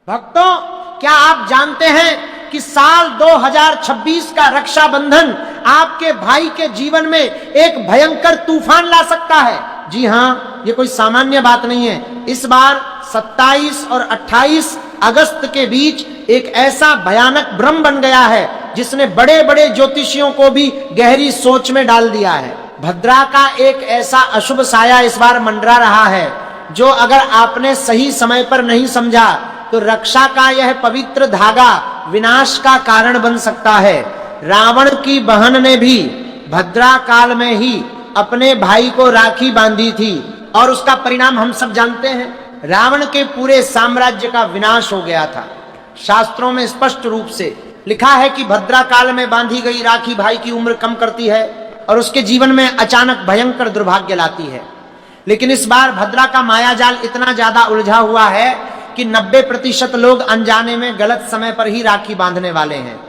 भक्तों, क्या आप जानते हैं कि साल 2026 का रक्षाबंधन आपके भाई के जीवन में एक भयंकर तूफान ला सकता है। जी हां, ये कोई सामान्य बात नहीं है। इस बार 27 और 28 अगस्त के बीच एक ऐसा भयानक भ्रम बन गया है जिसने बड़े बड़े ज्योतिषियों को भी गहरी सोच में डाल दिया है। भद्रा का एक ऐसा अशुभ साया इस बार मंडरा रहा है जो अगर आपने सही समय पर नहीं समझा तो रक्षा का यह पवित्र धागा विनाश का कारण बन सकता है। रावण की बहन ने भी भद्रा काल में ही अपने भाई को राखी बांधी थी और उसका परिणाम हम सब जानते हैं। रावण के पूरे साम्राज्य का विनाश हो गया था। शास्त्रों में स्पष्ट रूप से लिखा है कि भद्रा काल में बांधी गई राखी भाई की उम्र कम करती है और उसके जीवन में अचानक भयंकर दुर्भाग्य लाती है। लेकिन इस बार भद्रा का मायाजाल इतना ज्यादा उलझा हुआ है कि 90% लोग अनजाने में गलत समय पर ही राखी बांधने वाले हैं।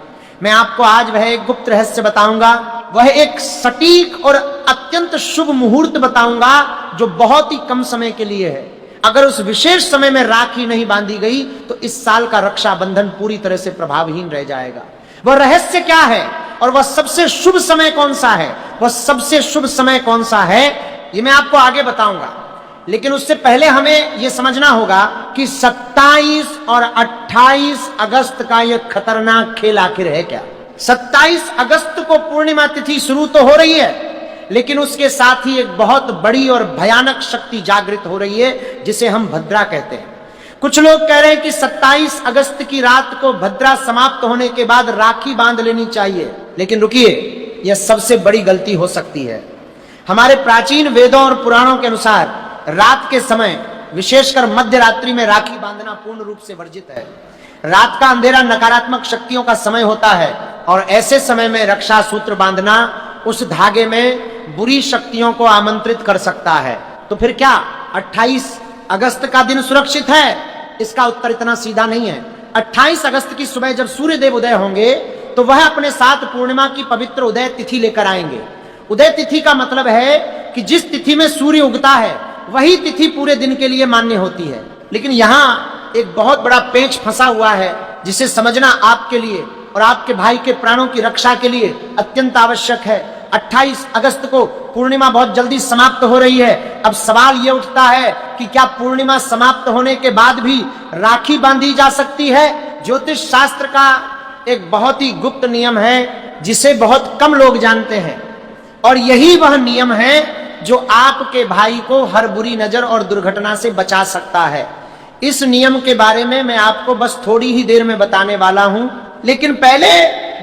मैं आपको आज वह एक गुप्त रहस्य बताऊंगा, वह एक सटीक और अत्यंत शुभ मुहूर्त बताऊंगा जो बहुत ही कम समय के लिए है। अगर उस विशेष समय में राखी नहीं बांधी गई तो इस साल का रक्षाबंधन पूरी तरह से प्रभावहीन रह जाएगा। वह रहस्य क्या है और वह सबसे शुभ समय कौन सा है, वह सबसे शुभ समय कौन सा है, ये मैं आपको आगे बताऊंगा। लेकिन उससे पहले हमें यह समझना होगा कि 27 और 28 अगस्त का यह खतरनाक खेल आखिर है क्या। 27 अगस्त को पूर्णिमा तिथि शुरू तो हो रही है, लेकिन उसके साथ ही एक बहुत बड़ी और भयानक शक्ति जागृत हो रही है जिसे हम भद्रा कहते हैं। कुछ लोग कह रहे हैं कि 27 अगस्त की रात को भद्रा समाप्त होने के बाद राखी बांध लेनी चाहिए, लेकिन रुकिए, यह सबसे बड़ी गलती हो सकती है। हमारे प्राचीन वेदों और पुराणों के अनुसार रात के समय, विशेषकर मध्य रात्रि में राखी बांधना पूर्ण रूप से वर्जित है। रात का अंधेरा नकारात्मक शक्तियों का समय होता है और ऐसे समय में रक्षा सूत्र बांधना उस धागे में बुरी शक्तियों को आमंत्रित कर सकता है। तो फिर क्या 28 अगस्त का दिन सुरक्षित है? इसका उत्तर इतना सीधा नहीं है। 28 अगस्त की सुबह जब सूर्य देव उदय होंगे तो वह अपने साथ पूर्णिमा की पवित्र उदय तिथि लेकर आएंगे। उदय तिथि का मतलब है कि जिस तिथि में सूर्य उगता है वही तिथि पूरे दिन के लिए मान्य होती है। लेकिन यहाँ एक बहुत बड़ा पेंच फंसा हुआ है जिसे समझना आपके लिए और आपके भाई के प्राणों की रक्षा के लिए अत्यंत आवश्यक है। 28 अगस्त को पूर्णिमा बहुत जल्दी समाप्त हो रही है। अब सवाल यह उठता है कि क्या पूर्णिमा समाप्त होने के बाद भी राखी बांधी जा सकती है? ज्योतिष शास्त्र का एक बहुत ही गुप्त नियम है जिसे बहुत कम लोग जानते हैं और यही वह नियम है जो आपके भाई को हर बुरी नजर और दुर्घटना से बचा सकता है। इस नियम के बारे में मैं आपको बस थोड़ी ही देर में बताने वाला हूं, लेकिन पहले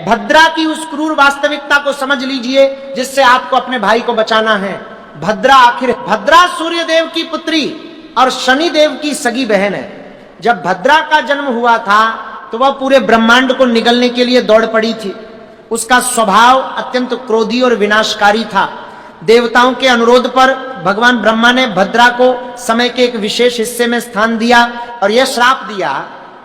भद्रा की उस क्रूर वास्तविकता को समझ लीजिए जिससे आपको अपने भाई को बचाना है। भद्रा सूर्य देव की पुत्री और शनि देव की सगी बहन है। जब भद्रा का जन्म हुआ था तो वह पूरे ब्रह्मांड को निगलने के लिए दौड़ पड़ी थी। उसका स्वभाव अत्यंत क्रोधी और विनाशकारी था। देवताओं के अनुरोध पर भगवान ब्रह्मा ने भद्रा को समय के एक विशेष हिस्से में स्थान दिया और यह श्राप दिया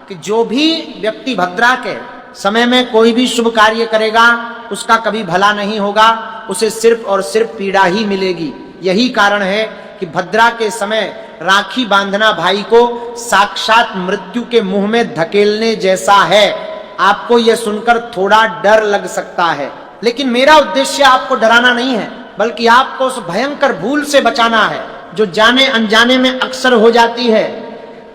कि जो भी व्यक्ति भद्रा के समय में कोई भी शुभ कार्य करेगा उसका कभी भला नहीं होगा, उसे सिर्फ और सिर्फ पीड़ा ही मिलेगी। यही कारण है कि भद्रा के समय राखी बांधना भाई को साक्षात मृत्यु के मुंह में धकेलने जैसा है। आपको यह सुनकर थोड़ा डर लग सकता है, लेकिन मेरा उद्देश्य आपको डराना नहीं है, बल्कि आपको उस भयंकर भूल से बचाना है जो जाने अनजाने में अक्सर हो जाती है।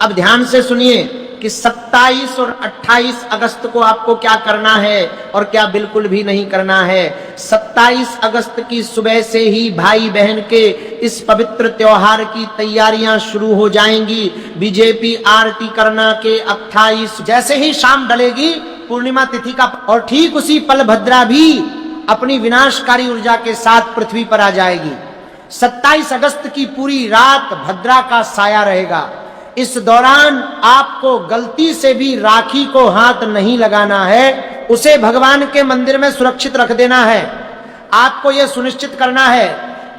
अब ध्यान से सुनिए कि 27 और 28 अगस्त को आपको क्या करना है और क्या बिल्कुल भी नहीं करना है। 27 अगस्त की सुबह से ही भाई बहन के इस पवित्र त्योहार की तैयारियां शुरू हो जाएंगी। बीजेपी आरती करना के 28 जैसे ही शाम ढलेगी पूर्णिमा तिथि का, और ठीक उसी पल भद्रा भी अपनी विनाशकारी ऊर्जा के साथ पृथ्वी पर आ जाएगी। 27 अगस्त की पूरी रात भद्रा का साया रहेगा। इस दौरान आपको गलती से भी राखी को हाथ नहीं लगाना है, उसे भगवान के मंदिर में सुरक्षित रख देना है। आपको यह सुनिश्चित करना है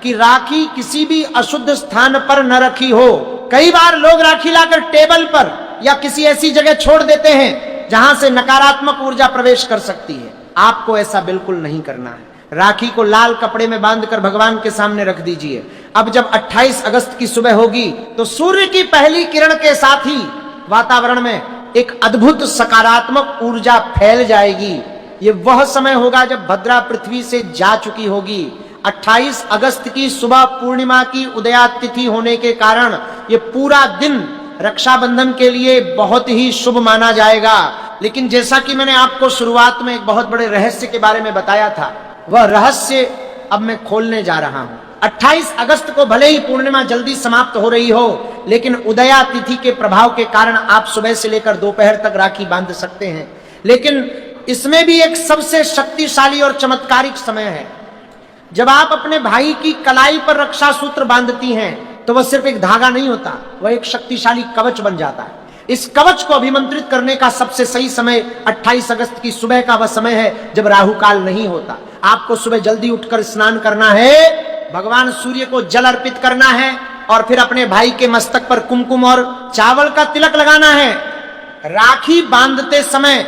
कि राखी किसी भी अशुद्ध स्थान पर न रखी हो। कई बार लोग राखी लाकर टेबल पर या किसी ऐसी जगह छोड़ देते हैं जहां से नकारात्मक ऊर्जा प्रवेश कर सकती है। आपको ऐसा बिल्कुल नहीं करना है। राखी को लाल कपड़े में बांधकर भगवान के सामने रख दीजिए। अब जब 28 अगस्त की सुबह होगी तो सूर्य की पहली किरण के साथ ही वातावरण में एक अद्भुत सकारात्मक ऊर्जा फैल जाएगी। ये वह समय होगा जब भद्रा पृथ्वी से जा चुकी होगी। 28 अगस्त की सुबह पूर्णिमा की उदयातिथि होने के कारण ये पूरा दिन रक्षाबंधन के लिए बहुत ही शुभ माना जाएगा। लेकिन जैसा कि मैंने आपको शुरुआत में एक बहुत बड़े रहस्य के बारे में बताया था, वह रहस्य अब मैं खोलने जा रहा हूं। 28 अगस्त को भले ही पूर्णिमा जल्दी समाप्त हो रही हो, लेकिन उदया तिथि के प्रभाव के कारण आप सुबह से लेकर दोपहर तक राखी बांध सकते हैं। लेकिन इसमें भी एक सबसे शक्तिशाली और चमत्कारिक समय है। जब आप अपने भाई की कलाई पर रक्षा सूत्र बांधती हैं तो वह सिर्फ एक धागा नहीं होता, वह एक शक्तिशाली कवच बन जाता है। इस कवच को अभिमंत्रित करने का सबसे सही समय 28 अगस्त की सुबह का वह समय है जब राहु काल नहीं होता। आपको सुबह जल्दी उठकर स्नान करना है, भगवान सूर्य को जल अर्पित करना है और फिर अपने भाई के मस्तक पर कुमकुम और चावल का तिलक लगाना है। राखी बांधते समय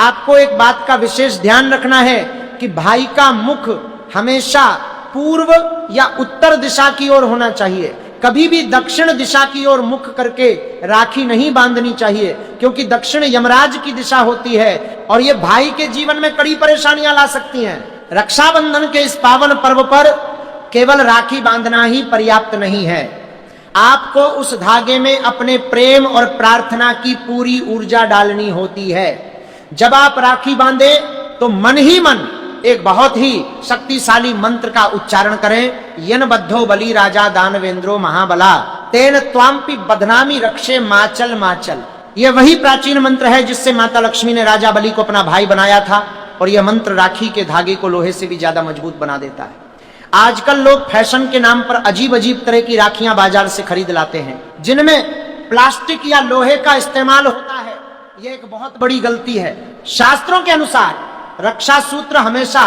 आपको एक बात का विशेष ध्यान रखना है कि भाई का मुख हमेशा पूर्व या उत्तर दिशा की ओर होना चाहिए। कभी भी दक्षिण दिशा की ओर मुख करके राखी नहीं बांधनी चाहिए, क्योंकि दक्षिण यमराज की दिशा होती है और ये भाई के जीवन में कड़ी परेशानियां ला सकती हैं। रक्षाबंधन के इस पावन पर्व पर केवल राखी बांधना ही पर्याप्त नहीं है, आपको उस धागे में अपने प्रेम और प्रार्थना की पूरी ऊर्जा डालनी होती है। जब आप राखी बांधे तो मन ही मन एक बहुत ही शक्तिशाली मंत्र का उच्चारण करें। यन बद्धो बलि राजा दानवेंद्रो महाबला तेन त्वाम्पि बदनामी रक्षे माचल माचल। यह वही प्राचीन मंत्र है जिससे माता लक्ष्मी ने राजा बलि को अपना भाई बनाया था और यह मंत्र राखी के धागे को लोहे से भी ज्यादा मजबूत बना देता है। आजकल लोग फैशन के नाम पर अजीब अजीब तरह की राखियां बाजार से खरीद लाते हैं जिनमें प्लास्टिक या लोहे का इस्तेमाल होता है। यह एक बहुत बड़ी गलती है। शास्त्रों के अनुसार रक्षा सूत्र हमेशा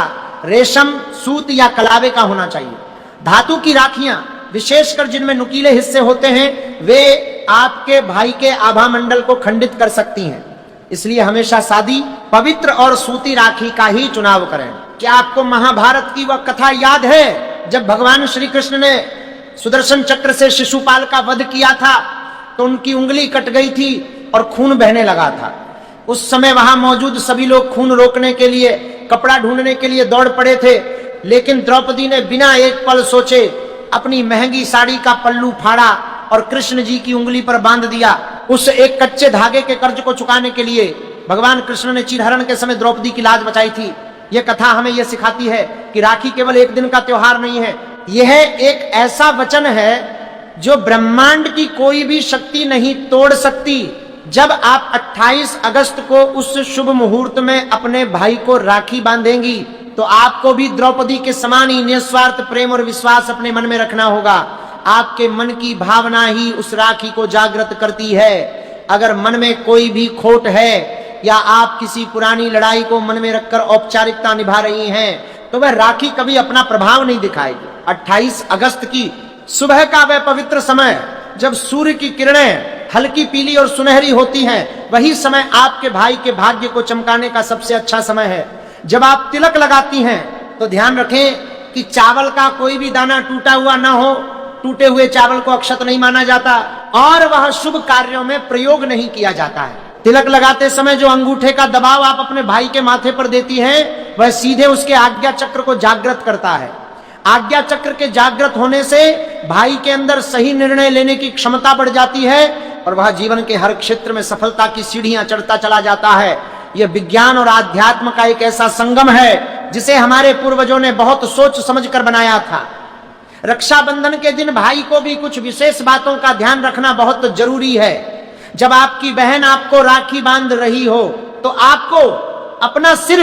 रेशम, सूत या कलावे का होना चाहिए। धातु की राखियां, विशेषकर जिनमें नुकीले हिस्से होते हैं, वे आपके भाई के आभा मंडल को खंडित कर सकती हैं। इसलिए हमेशा सादी, पवित्र और सूती राखी का ही चुनाव करें। क्या आपको महाभारत की वह कथा याद है जब भगवान श्री कृष्ण ने सुदर्शन चक्र से शिशुपाल का वध किया था तो उनकी उंगली कट गई थी और खून बहने लगा था। उस समय वहां मौजूद सभी लोग खून रोकने के लिए, कपड़ा ढूंढने के लिए दौड़ पड़े थे, लेकिन द्रौपदी ने बिना एक पल सोचे अपनी महंगी साड़ी का पल्लू फाड़ा और कृष्ण जी की उंगली पर बांध दिया। उस एक कच्चे धागे के कर्ज को चुकाने के लिए भगवान कृष्ण ने चीरहरण के समय द्रौपदी की लाज बचाई थी। यह कथा हमें यह सिखाती है कि राखी केवल एक दिन का त्योहार नहीं है, यह एक ऐसा वचन है जो ब्रह्मांड की कोई भी शक्ति नहीं तोड़ सकती। जब आप 28 अगस्त को उस शुभ मुहूर्त में अपने भाई को राखी बांधेंगी तो आपको भी द्रौपदी के समान ही निस्वार्थ प्रेम और विश्वास अपने मन में रखना होगा। आपके मन की भावना ही उस राखी को जागृत करती है। अगर मन में कोई भी खोट है या आप किसी पुरानी लड़ाई को मन में रखकर औपचारिकता निभा रही हैं तो वह राखी कभी अपना प्रभाव नहीं दिखाएगी। 28 अगस्त की सुबह का वह पवित्र समय जब सूर्य की किरणें हल्की पीली और सुनहरी होती हैं, वही समय आपके भाई के भाग्य को चमकाने का सबसे अच्छा समय है। जब आप तिलक लगाती हैं तो ध्यान रखें कि चावल का कोई भी दाना टूटा हुआ ना हो। टूटे हुए चावल को अक्षत नहीं माना जाता और वह शुभ कार्यों में प्रयोग नहीं किया जाता है। तिलक लगाते समय जो अंगूठे का दबाव आप अपने भाई के माथे पर देती हैं, वह सीधे उसके आज्ञा चक्र को जागृत करता है। आज्ञा चक्र के जागृत होने से भाई के अंदर सही निर्णय लेने की क्षमता बढ़ जाती है और वह जीवन के हर क्षेत्र में सफलता की सीढ़ियां चढ़ता चला जाता है। यह विज्ञान और आध्यात्म का एक ऐसा संगम है जिसे हमारे पूर्वजों ने बहुत सोच समझ कर बनाया था। रक्षाबंधन के दिन भाई को भी कुछ विशेष बातों का ध्यान रखना बहुत जरूरी है। जब आपकी बहन आपको राखी बांध रही हो तो आपको अपना सिर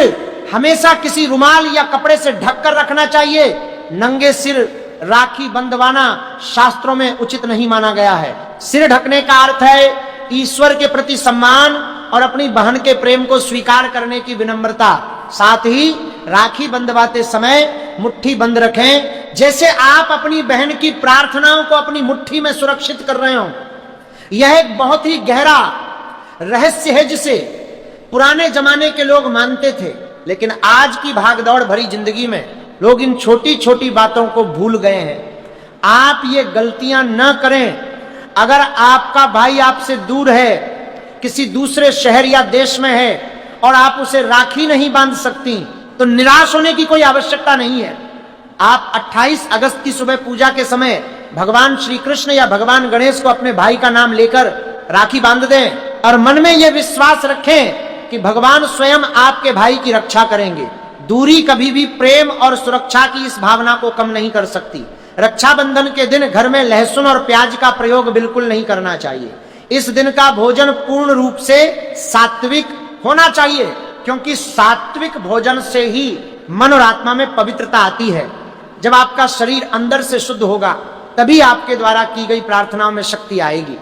हमेशा किसी रुमाल या कपड़े से ढककर रखना चाहिए। नंगे सिर राखी बंधवाना शास्त्रों में उचित नहीं माना गया है। सिर ढकने का अर्थ है ईश्वर के प्रति सम्मान और अपनी बहन के प्रेम को स्वीकार करने की विनम्रता। साथ ही राखी बंधवाते समय मुट्ठी बंद रखें, जैसे आप अपनी बहन की प्रार्थनाओं को अपनी मुट्ठी में सुरक्षित कर रहे हो। यह एक बहुत ही गहरा रहस्य है जिसे पुराने जमाने के लोग मानते थे, लेकिन आज की भागदौड़ भरी जिंदगी में लोग इन छोटी छोटी बातों को भूल गए हैं। आप ये गलतियां न करें। अगर आपका भाई आपसे दूर है, किसी दूसरे शहर या देश में है और आप उसे राखी नहीं बांध सकती, तो निराश होने की कोई आवश्यकता नहीं है। आप 28 अगस्त की सुबह पूजा के समय भगवान श्री कृष्ण या भगवान गणेश को अपने भाई का नाम लेकर राखी बांध दें और मन में यह विश्वास रखें कि भगवान स्वयं आपके भाई की रक्षा करेंगे। दूरी कभी भी प्रेम और सुरक्षा की इस भावना को कम नहीं कर सकती। रक्षाबंधन के दिन घर में लहसुन और प्याज का प्रयोग बिल्कुल नहीं करना चाहिए। इस दिन का भोजन पूर्ण रूप से सात्विक होना चाहिए, क्योंकि सात्विक भोजन से ही मन और आत्मा में पवित्रता आती है। जब आपका शरीर अंदर से शुद्ध होगा तभी आपके द्वारा की गई प्रार्थनाओं में शक्ति आएगी।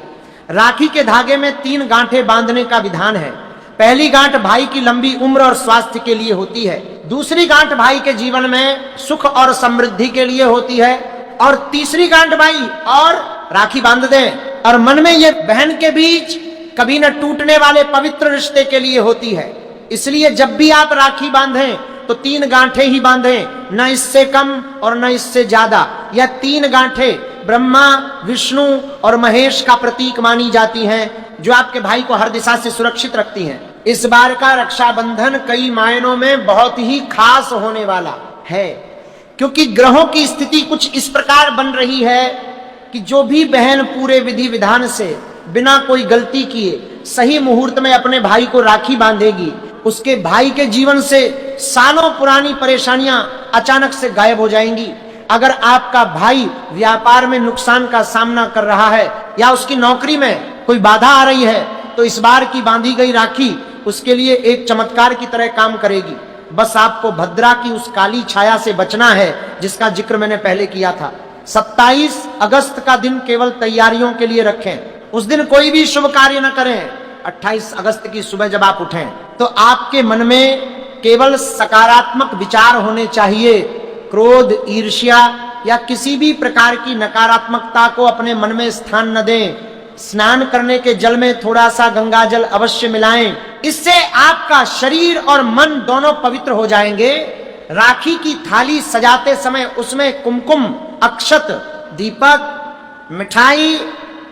राखी के धागे में 3 गांठें बांधने का विधान है। पहली गांठ भाई की लंबी उम्र और स्वास्थ्य के लिए होती है, दूसरी गांठ भाई के जीवन में सुख और समृद्धि के लिए होती है, और तीसरी गांठ भाई और राखी बांध दें और मन में ये बहन के बीच कभी न टूटने वाले पवित्र रिश्ते के लिए होती है। इसलिए जब भी आप राखी बांधें तो 3 गांठें ही बांधें, न इससे कम और न इससे ज्यादा। यह 3 गांठें ब्रह्मा, विष्णु और महेश का प्रतीक मानी जाती हैं, जो आपके भाई को हर दिशा से सुरक्षित रखती हैं। इस बार का रक्षाबंधन कई मायनों में बहुत ही खास होने वाला है, क्योंकि ग्रहों की स्थिति कुछ इस प्रकार बन रही है कि जो भी बहन पूरे विधि विधान से बिना कोई गलती किए सही मुहूर्त में अपने भाई को राखी बांधेगी, उसके भाई के जीवन से सालों पुरानी परेशानियां अचानक से गायब हो जाएंगी। अगर आपका भाई व्यापार में नुकसान का सामना कर रहा है या उसकी नौकरी में कोई बाधा आ रही है, तो इस बार की बांधी गई राखी उसके लिए एक चमत्कार की तरह काम करेगी। बस आपको भद्रा की उस काली छाया से बचना है जिसका जिक्र मैंने पहले किया था। 27 अगस्त का दिन केवल तैयारियों के लिए रखें। उस दिन कोई भी शुभ कार्य न करें। 28 अगस्त की सुबह जब आप उठें तो आपके मन में केवल सकारात्मक विचार होने चाहिए। क्रोध, ईर्ष्या या किसी भी प्रकार की नकारात्मकता को अपने मन में स्थान न दें। स्नान करने के जल में थोड़ा सा गंगा जल अवश्य मिलाएं। इससे आपका शरीर और मन दोनों पवित्र हो जाएंगे। राखी की थाली सजाते समय उसमें कुमकुम, अक्षत, दीपक, मिठाई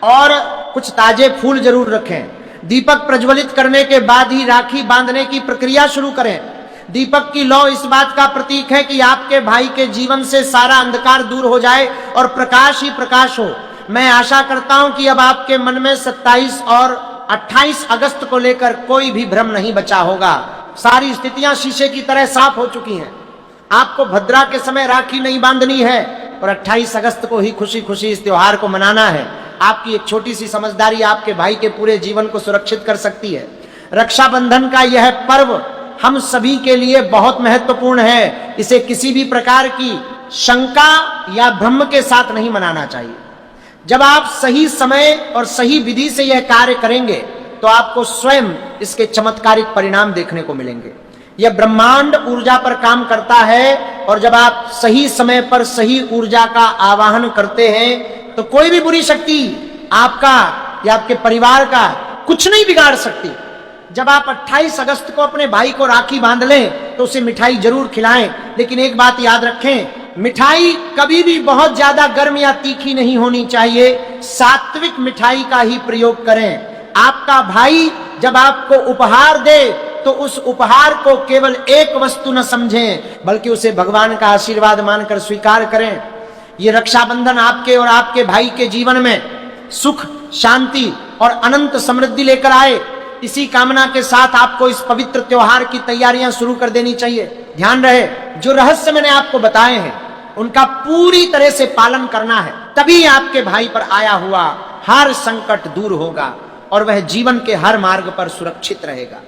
और कुछ ताजे फूल जरूर रखें। दीपक प्रज्वलित करने के बाद ही राखी बांधने की प्रक्रिया शुरू करें। दीपक की लौ इस बात का प्रतीक है कि आपके भाई के जीवन से सारा अंधकार दूर हो जाए और प्रकाश ही प्रकाश हो। मैं आशा करता हूं कि अब आपके मन में 27 और 28 अगस्त को लेकर कोई भी भ्रम नहीं बचा होगा। सारी स्थितियां शीशे की तरह साफ हो चुकी हैं। आपको भद्रा के समय राखी नहीं बांधनी है और 28 अगस्त को ही खुशी खुशी इस त्योहार को मनाना है। आपकी एक छोटी सी समझदारी आपके भाई के पूरे जीवन को सुरक्षित कर सकती है। रक्षाबंधन का यह पर्व हम सभी के लिए बहुत महत्वपूर्ण है। इसे किसी भी प्रकार की शंका या भ्रम के साथ नहीं मनाना चाहिए। जब आप सही समय और सही विधि से यह कार्य करेंगे तो आपको स्वयं इसके चमत्कारिक परिणाम देखने को मिलेंगे। यह ब्रह्मांड ऊर्जा पर काम करता है और जब आप सही समय पर सही ऊर्जा का आवाहन करते हैं तो कोई भी बुरी शक्ति आपका या आपके परिवार का कुछ नहीं बिगाड़ सकती। जब आप 28 अगस्त को अपने भाई को राखी बांध लें तो उसे मिठाई जरूर खिलाएं, लेकिन एक बात याद रखें, मिठाई कभी भी बहुत ज्यादा गर्म या तीखी नहीं होनी चाहिए। सात्विक मिठाई का ही प्रयोग करें। आपका भाई जब आपको उपहार दे तो उस उपहार को केवल एक वस्तु न समझें, बल्कि उसे भगवान का आशीर्वाद मानकर स्वीकार करें। ये रक्षाबंधन आपके और आपके भाई के जीवन में सुख, शांति और अनंत समृद्धि लेकर आए। इसी कामना के साथ आपको इस पवित्र त्योहार की तैयारियां शुरू कर देनी चाहिए। ध्यान रहे, जो रहस्य मैंने आपको बताए हैं उनका पूरी तरह से पालन करना है, तभी आपके भाई पर आया हुआ हर संकट दूर होगा और वह जीवन के हर मार्ग पर सुरक्षित रहेगा।